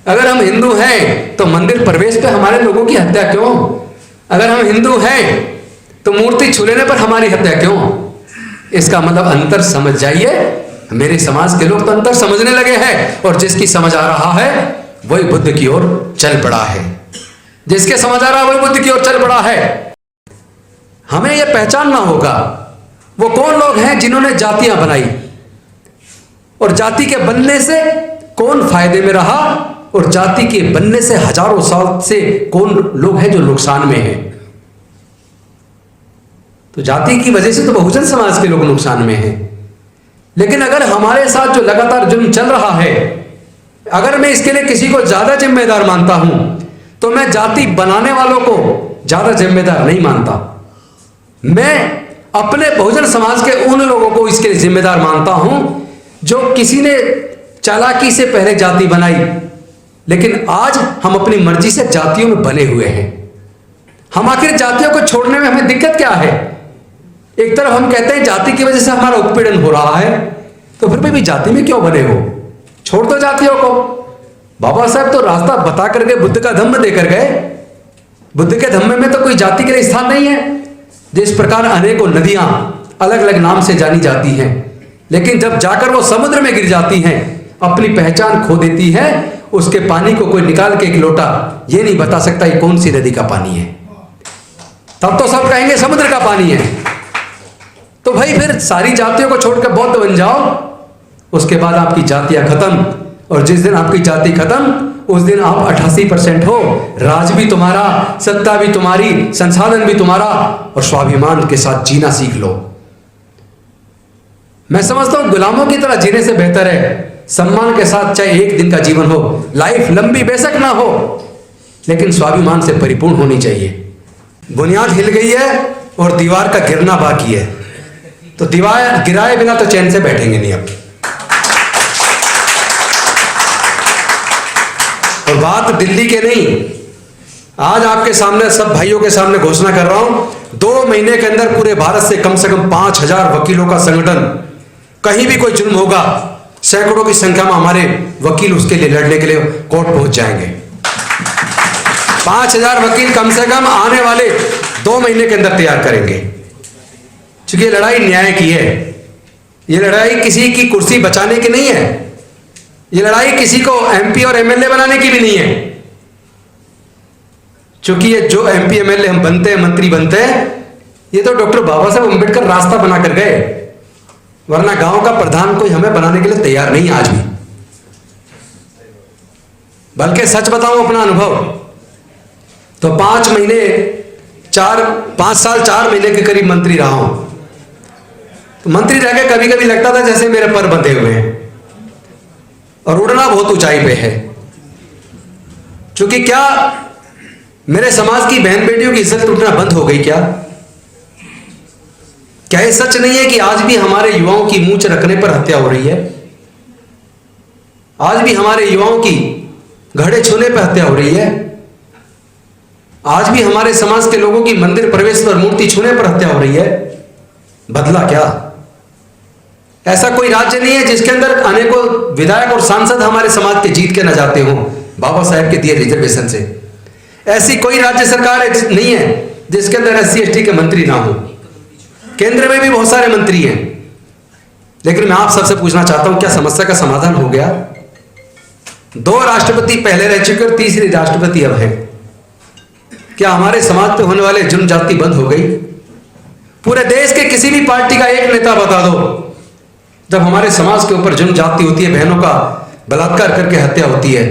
अगर हम हिंदू हैं तो मंदिर प्रवेश पे हमारे लोगों की हत्या क्यों? अगर हम हिंदू हैं तो मूर्ति छू लेने पर हमारी हत्या क्यों? इसका मतलब अंतर समझ जाइए। मेरे समाज के लोग तो अंतर समझने लगे हैं, और जिसकी समझ आ रहा है वही बुद्ध की ओर चल पड़ा है। जिसके समझ आ रहा है वही बुद्ध की ओर चल पड़ा है। हमें यह पहचानना होगा वो कौन लोग हैं जिन्होंने जातियां बनाई, और जाति के बनने से कौन फायदे में रहा, और जाति के बनने से हजारों साल से कौन लोग हैं जो नुकसान में हैं। तो जाति की वजह से तो बहुजन समाज के लोग नुकसान में हैं। लेकिन अगर हमारे साथ जो लगातार जुल्म चल रहा है, अगर मैं इसके लिए किसी को ज्यादा जिम्मेदार मानता हूं तो मैं जाति बनाने वालों को ज्यादा जिम्मेदार नहीं मानता। मैं अपने बहुजन समाज के उन लोगों को इसके लिए जिम्मेदार मानता हूं जो किसी ने चालाकी से पहले जाति बनाई, लेकिन आज हम अपनी मर्जी से जातियों में बने हुए हैं। हम आखिर जातियों को छोड़ने में हमें दिक्कत क्या है? एक तरफ हम कहते हैं जाति की वजह से हमारा उत्पीड़न हो रहा है, तो फिर भी जाति में क्यों बने हो? छोड़ दो जातियों को। बाबा साहब तो रास्ता बता कर गए, बुद्ध का धम्म देकर गए। बुद्ध के धम्म में तो कोई जाति के लिए स्थान नहीं है। जिस प्रकार अनेकों नदियां अलग अलग नाम से जानी जाती हैं, लेकिन जब जाकर वो समुद्र में गिर जाती हैं, अपनी पहचान खो देती है। उसके पानी को कोई निकाल के एक लोटा ये नहीं बता सकता ये कौन सी नदी का पानी है। तब तो सब कहेंगे समुद्र का पानी है। तो भाई फिर सारी जातियों को छोड़कर बौद्ध बन जाओ, उसके बाद आपकी जातियां खत्म। और जिस दिन आपकी जाति खत्म उस दिन आप 88% हो। राज भी तुम्हारा, सत्ता भी तुम्हारी, संसाधन भी तुम्हारा, और स्वाभिमान के साथ जीना सीख लो। मैं समझता हूं गुलामों की तरह जीने से बेहतर है सम्मान के साथ चाहे एक दिन का जीवन हो। लाइफ लंबी बेशक ना हो, लेकिन स्वाभिमान से परिपूर्ण होनी चाहिए। बुनियाद हिल गई है और दीवार का गिरना बाकी है, तो दीवार गिराए बिना तो चैन से बैठेंगे नहीं अब। और बात दिल्ली के नहीं, आज आपके सामने सब भाइयों के सामने घोषणा कर रहा हूं, 2 महीने के अंदर पूरे भारत से कम 5000 वकीलों का संगठन, कहीं भी कोई जुल्म होगा सैकड़ों की संख्या में हमारे वकील उसके लिए लड़ने के लिए कोर्ट पहुंच जाएंगे। 5000 वकील कम से कम आने वाले 2 महीने के अंदर तैयार करेंगे। क्योंकि ये लड़ाई न्याय की है। ये लड़ाई किसी की कुर्सी बचाने की नहीं है। ये लड़ाई किसी को एमपी और एमएलए बनाने की भी नहीं है। क्योंकि ये जो एमपी एमएलए हम बनते हैं, मंत्री बनते हैं, ये तो डॉक्टर बाबा साहब अम्बेडकर रास्ता बनाकर गए, वरना गांव का प्रधान कोई हमें बनाने के लिए तैयार नहीं आज भी। बल्कि सच बताऊं अपना अनुभव, तो 5 साल 4 महीने के करीब मंत्री रहा हूं। तो मंत्री रह के कभी कभी लगता था जैसे मेरे पर बंधे हुए हैं और उड़ना बहुत ऊंचाई पे है। क्योंकि क्या मेरे समाज की बहन बेटियों की इज्जत टूटना बंद हो गई क्या? क्या ये सच नहीं है कि आज भी हमारे युवाओं की मूंछ रखने पर हत्या हो रही है? आज भी हमारे युवाओं की घड़े छूने पर हत्या हो रही है? आज भी हमारे समाज के लोगों की मंदिर प्रवेश पर, मूर्ति छूने पर हत्या हो रही है? बदला क्या? ऐसा कोई राज्य नहीं है जिसके अंदर अनेकों विधायक और सांसद हमारे समाज के जीत के न जाते हों बाबा साहब के दिए रिजर्वेशन से। ऐसी कोई राज्य सरकार नहीं है जिसके अंदर SC ST के मंत्री ना हो। केंद्र में भी बहुत सारे मंत्री हैं। लेकिन मैं आप सबसे पूछना चाहता हूं, क्या समस्या का समाधान हो गया? 2 राष्ट्रपति पहले रह चुके और तीसरी राष्ट्रपति अब है। क्या हमारे समाज पे होने वाले जुल्म जाति बंद हो गई? पूरे देश के किसी भी पार्टी का एक नेता बता दो, जब हमारे समाज के ऊपर जुल्म जाति होती है, बहनों का बलात्कार करके हत्या होती है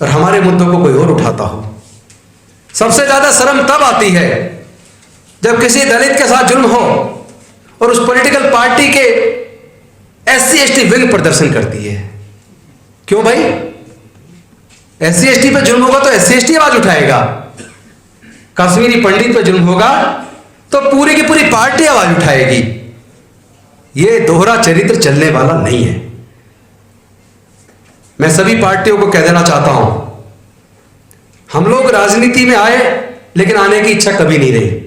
और हमारे मुद्दों को कोई और उठाता हो। सबसे ज्यादा शर्म तब आती है जब किसी दलित के साथ जुल्म हो और उस पॉलिटिकल पार्टी के SC ST विंग प्रदर्शन करती है। क्यों भाई? SC ST पे जुल्म होगा तो SC ST आवाज उठाएगा, कश्मीरी पंडित पे जुल्म होगा तो पूरी की पूरी पार्टी आवाज उठाएगी। यह दोहरा चरित्र चलने वाला नहीं है। मैं सभी पार्टियों को कह देना चाहता हूं, हम लोग राजनीति में आए लेकिन आने की इच्छा कभी नहीं रही।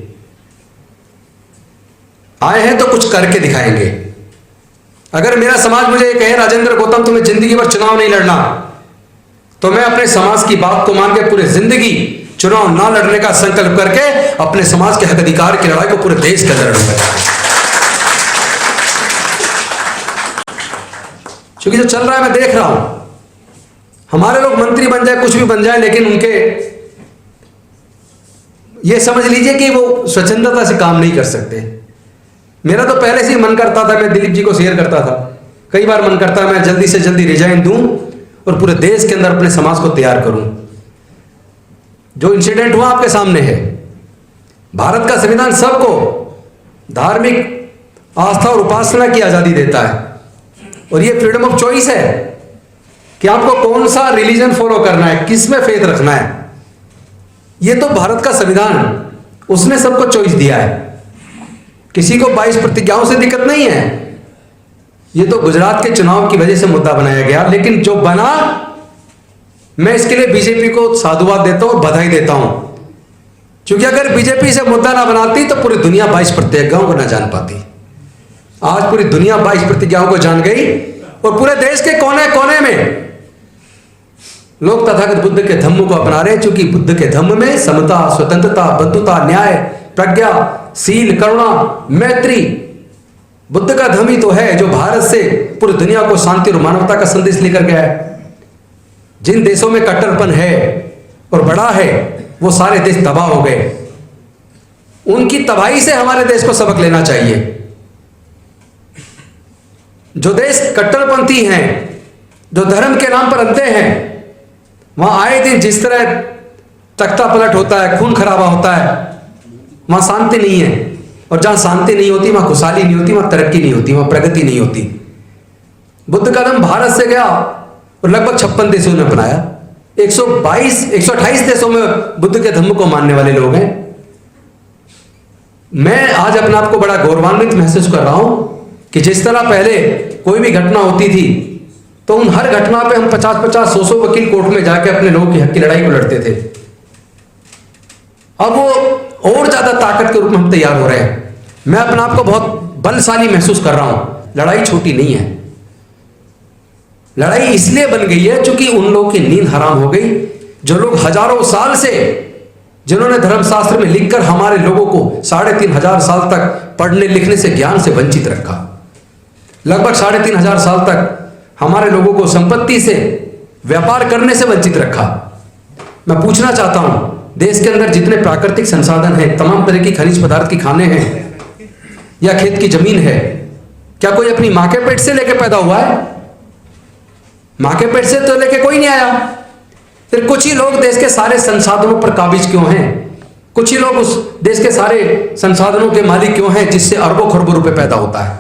आए हैं तो कुछ करके दिखाएंगे। अगर मेरा समाज मुझे कहे राजेंद्र गौतम तुम्हें जिंदगी भर चुनाव नहीं लड़ना, तो मैं अपने समाज की बात को मान के पूरे जिंदगी चुनाव ना लड़ने का संकल्प करके अपने समाज के हक अधिकार की लड़ाई को पूरे देश के अंदर लड़ूंगा। क्योंकि जो चल रहा है मैं देख रहा हूं, हमारे लोग मंत्री बन जाए, कुछ भी बन जाए, लेकिन उनके ये समझ लीजिए कि वो स्वच्छंदता से काम नहीं कर सकते। मेरा तो पहले से ही मन करता था, मैं दिलीप जी को शेयर करता था, कई बार मन करता है मैं जल्दी से जल्दी रिजाइन दूं और पूरे देश के अंदर अपने समाज को तैयार करूं। जो इंसिडेंट हुआ आपके सामने है, भारत का संविधान सबको धार्मिक आस्था और उपासना की आजादी देता है, और ये फ्रीडम ऑफ चॉइस है कि आपको कौन सा रिलीजन फॉलो करना है, किस में फेथ रखना है। ये तो भारत का संविधान, उसने सबको चॉइस दिया है। किसी को 22 प्रतिज्ञाओं से दिक्कत नहीं है। ये तो गुजरात के चुनाव की वजह से मुद्दा बनाया गया, लेकिन जो बना, मैं इसके लिए बीजेपी को साधुवाद देता हूं, बधाई देता हूं। क्योंकि अगर बीजेपी से मुद्दा ना बनाती तो पूरी दुनिया 22 प्रतिज्ञाओं को ना जान पाती। आज पूरी दुनिया 22 प्रतिज्ञाओं को जान गई, और पूरे देश के कोने कोने में लोग तथागत बुद्ध के धम्म को अपना रहे हैं। क्योंकि बुद्ध के धम्म में समता, स्वतंत्रता, बंधुता, न्याय, प्रज्ञा, शील, करुणा, मैत्री, बुद्ध का धम्म ही तो है जो भारत से पूरी दुनिया को शांति और मानवता का संदेश लेकर गया है। जिन देशों में कट्टरपन है और बड़ा है, वो सारे देश तबाह हो गए। उनकी तबाही से हमारे देश को सबक लेना चाहिए। जो देश कट्टरपंथी हैं, जो धर्म के नाम पर अंधे हैं, वहां आए दिन जिस तरह तख्ता पलट होता है, खून खराबा होता है, वहां शांति नहीं है। और जहां शांति नहीं होती वहां खुशहाली नहीं होती, वहां तरक्की नहीं होती, वहां प्रगति नहीं होती। बुद्ध का धम्म भारत से गया और लगभग 56 देशों ने अपनाया। 128 देशों में बुद्ध के धम्म को मानने वाले लोग हैं। मैं आज अपने आप को बड़ा गौरवान्वित महसूस कर रहा हूं कि जिस तरह पहले कोई भी घटना होती थी तो उन हर घटना पे हम 50-50, 100 वकील कोर्ट में जाके अपने लोगों की हक की लड़ाई को लड़ते थे। अब वो और ज्यादा ताकत के रूप में हम तैयार हो रहे हैं। मैं अपने आप को बहुत बलशाली महसूस कर रहा हूं। लड़ाई छोटी नहीं है। लड़ाई इसलिए बन गई है क्योंकि उन लोगों की नींद हराम हो गई, जो लोग हजारों साल से, जिन्होंने धर्मशास्त्र में लिखकर हमारे लोगों को 3500 साल तक पढ़ने लिखने से, ज्ञान से वंचित रखा। लगभग 3500 साल तक हमारे लोगों को संपत्ति से, व्यापार करने से वंचित रखा। मैं पूछना चाहता हूं, देश के अंदर जितने प्राकृतिक संसाधन हैं, तमाम तरह की खनिज पदार्थ की खाने हैं या खेत की जमीन है, क्या कोई अपनी मां के पेट से लेके पैदा हुआ है? मां के पेट से तो लेके कोई नहीं आया। फिर कुछ ही लोग देश के सारे संसाधनों पर काबिज क्यों हैं? कुछ ही लोग उस देश के सारे संसाधनों के मालिक क्यों हैं जिससे अरबों खरबों रुपए पैदा होता है?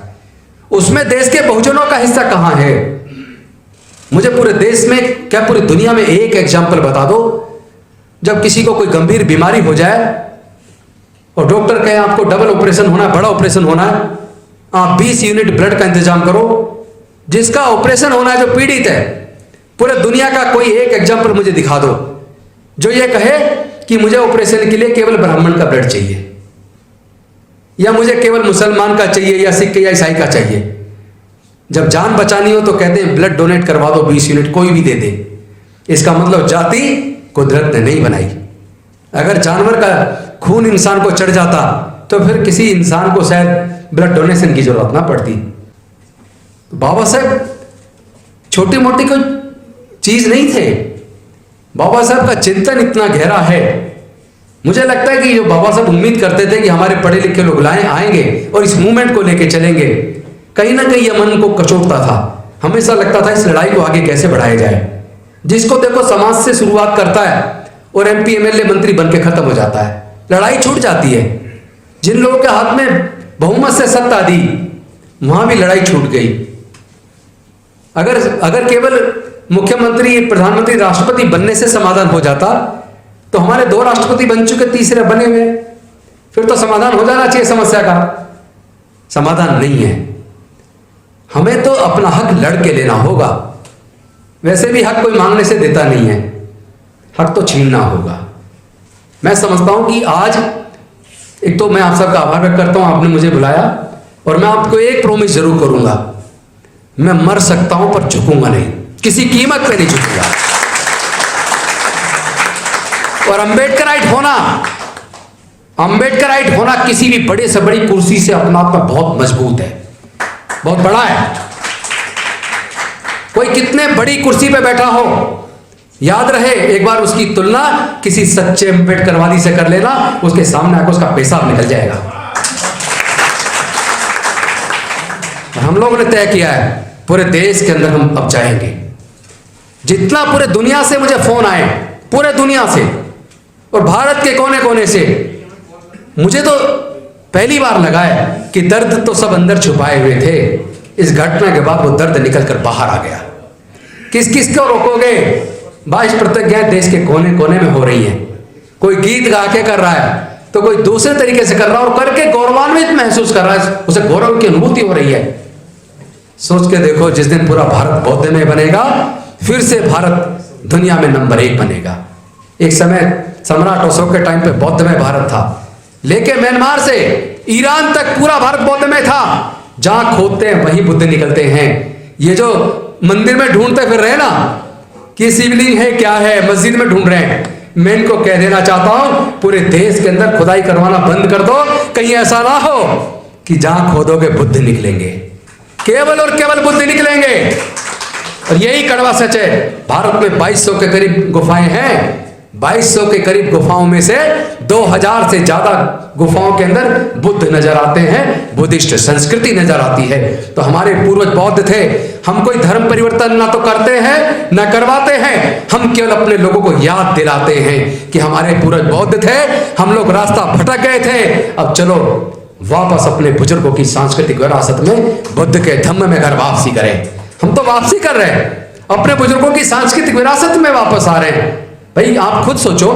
उसमें देश के बहुजनों का हिस्सा कहां है? मुझे पूरे देश में, क्या पूरी दुनिया में एक एग्जाम्पल बता दो जब किसी को कोई गंभीर बीमारी हो जाए और डॉक्टर कहे आपको डबल ऑपरेशन होना है, बड़ा ऑपरेशन होना है, आप 20 यूनिट ब्लड का इंतजाम करो। जिसका ऑपरेशन होना है, जो पीड़ित है, पूरे दुनिया का कोई एक एग्जाम्पल मुझे दिखा दो जो ये कहे कि मुझे ऑपरेशन के लिए केवल ब्राह्मण का ब्लड चाहिए, या मुझे केवल मुसलमान का चाहिए, या सिख या ईसाई का चाहिए। जब जान बचानी हो तो कहते हैं ब्लड डोनेट करवा दो 20 यूनिट, कोई भी दे दे। इसका मतलब जाति कुदरत ने नहीं बनाई। अगर जानवर का खून इंसान को चढ़ जाता तो फिर किसी इंसान को शायद ब्लड डोनेशन की जरूरत ना पड़ती। बाबा साहब छोटी मोटी कोई चीज नहीं थे। बाबा साहब का चिंतन इतना गहरा है। मुझे लगता है कि जो बाबा साहब उम्मीद करते थे कि हमारे पढ़े लिखे लोग आएंगे और इस मूवमेंट को लेके चलेंगे, कहीं ना कहीं यह मन को कचोटता था। हमेशा लगता था इस लड़ाई को आगे कैसे बढ़ाया जाए। जिसको देखो समाज से शुरुआत करता है और MP MLA मंत्री बन के खत्म हो जाता है, लड़ाई छूट जाती है। जिन लोगों के हाथ में बहुमत से सत्ता दी, वहां भी लड़ाई छूट गई। अगर केवल मुख्यमंत्री, प्रधानमंत्री, राष्ट्रपति बनने से समाधान हो जाता तो हमारे 2 राष्ट्रपति बन चुके, तीसरे बने हुए, फिर तो समाधान हो जाना चाहिए समस्या का। समाधान नहीं है। हमें तो अपना हक लड़ के लेना होगा। वैसे भी हक कोई मांगने से देता नहीं है, हक तो छीनना होगा। मैं समझता हूं कि आज एक तो मैं आप सबका आभार व्यक्त करता हूं, आपने मुझे बुलाया, और मैं आपको एक प्रॉमिस जरूर करूंगा, मैं मर सकता हूं पर झुकूंगा नहीं, किसी कीमत पे नहीं झुकूंगा। और अम्बेडकराइट होना किसी भी बड़े से बड़ी कुर्सी से अपना आप में बहुत मजबूत है, बहुत बड़ा है। कोई कितने बड़ी कुर्सी पे बैठा हो, याद रहे एक बार उसकी तुलना किसी सच्चे अम्बेडकरवादी से कर लेना, उसके सामने आकर उसका पेशाब निकल जाएगा। हम लोगों ने तय किया है पूरे देश के अंदर हम अब जाएंगे। जितना पूरे दुनिया से मुझे फोन आए, पूरे दुनिया से और भारत के कोने कोने से, मुझे तो पहली बार लगा है कि दर्द तो सब अंदर छुपाए हुए थे, इस घटना के बाद वो दर्द निकल कर बाहर आ गया। किस किस को रोकोगे? 22 प्रतिज्ञाएं देश के कोने कोने में हो रही हैं। कोई गीत गा के कर रहा है तो कोई दूसरे तरीके से कर रहा है, और करके गौरवान्वित महसूस कर रहा है, उसे गौरव की अनुभूति हो रही है। सोच के देखो, जिस दिन पूरा भारत बौद्धमय बनेगा, फिर से भारत दुनिया में नंबर 1 बनेगा। एक समय सम्राट अशोक के टाइम पे बौद्धमय भारत था, लेके म्यांमार से ईरान तक पूरा भारत बौद्धमय था। जहां खोदते हैं वहीं बुद्ध निकलते हैं। ये जो मंदिर में ढूंढते फिर रहे ना कि शिवलिंग है क्या है, मस्जिद में ढूंढ रहे हैं, मैं इनको कह देना चाहता हूं पूरे देश के अंदर खुदाई करवाना बंद कर दो। कहीं ऐसा ना हो कि जहां खोदोगे बुद्ध निकलेंगे, केवल और केवल बुद्ध निकलेंगे। और यही कड़वा सच है। भारत में 2200 के करीब गुफाएं हैं। 2200 के करीब गुफाओं में से 2000 से ज्यादा गुफाओं के अंदर बुद्ध नजर आते हैं, बुद्धिस्ट संस्कृति नजर आती है। तो हमारे पूर्वज बौद्ध थे। हम कोई धर्म परिवर्तन ना तो करते हैं ना करवाते हैं, हम केवल अपने लोगों को याद दिलाते हैं कि हमारे पूर्वज बौद्ध थे, हम लोग रास्ता भटक गए थे। अब चलो वापस अपने बुजुर्गों की सांस्कृतिक विरासत में, बुद्ध के धम्म में घर वापसी करें। हम तो वापसी कर रहे हैं, अपने बुजुर्गों की सांस्कृतिक विरासत में वापस आ रहे हैं। भाई आप खुद सोचो,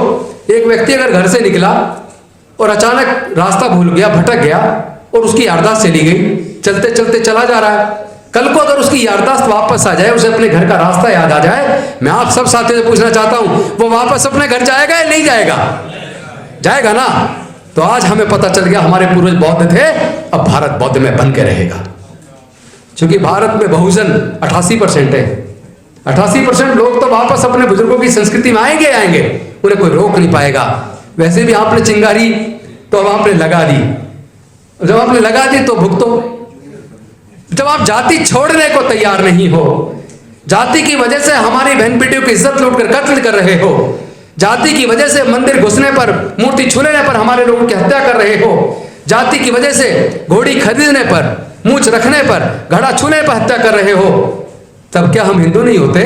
एक व्यक्ति अगर घर से निकला और अचानक रास्ता भूल गया, भटक गया और उसकी याददाश्त चली गई, चलते चलते चला जा रहा है। कल को अगर उसकी याददाश्त वापस आ जाए, उसे अपने घर का रास्ता याद आ जाए, मैं आप सब साथियों से पूछना चाहता हूं, वो वापस अपने घर जाएगा या नहीं जाएगा? जाएगा ना। तो आज हमें पता चल गया हमारे पूर्वज बौद्ध थे, अब भारत बौद्ध में बन के रहेगा। क्योंकि भारत में बहुजन 88% है। 88% लोग तो वापस अपने बुजुर्गों की संस्कृति में आएंगे, उन्हें कोई रोक नहीं पाएगा। वैसे भी आपने चिंगारी तो अब आपने लगा दी, जब आपने लगा दी तो भुगतो। जब आप जाति छोड़ने को तैयार नहीं हो, जाति की वजह से हमारी बहन बेटियों की इज्जत लूटकर कत्ल कर रहे हो, जाति की वजह से मंदिर घुसने पर, मूर्ति छूने पर हमारे लोगों की हत्या कर रहे हो, जाति की वजह से घोड़ी खरीदने पर, मूंछ रखने पर, घड़ा छूने पर हत्या कर रहे हो, तब क्या हम हिंदू नहीं होते?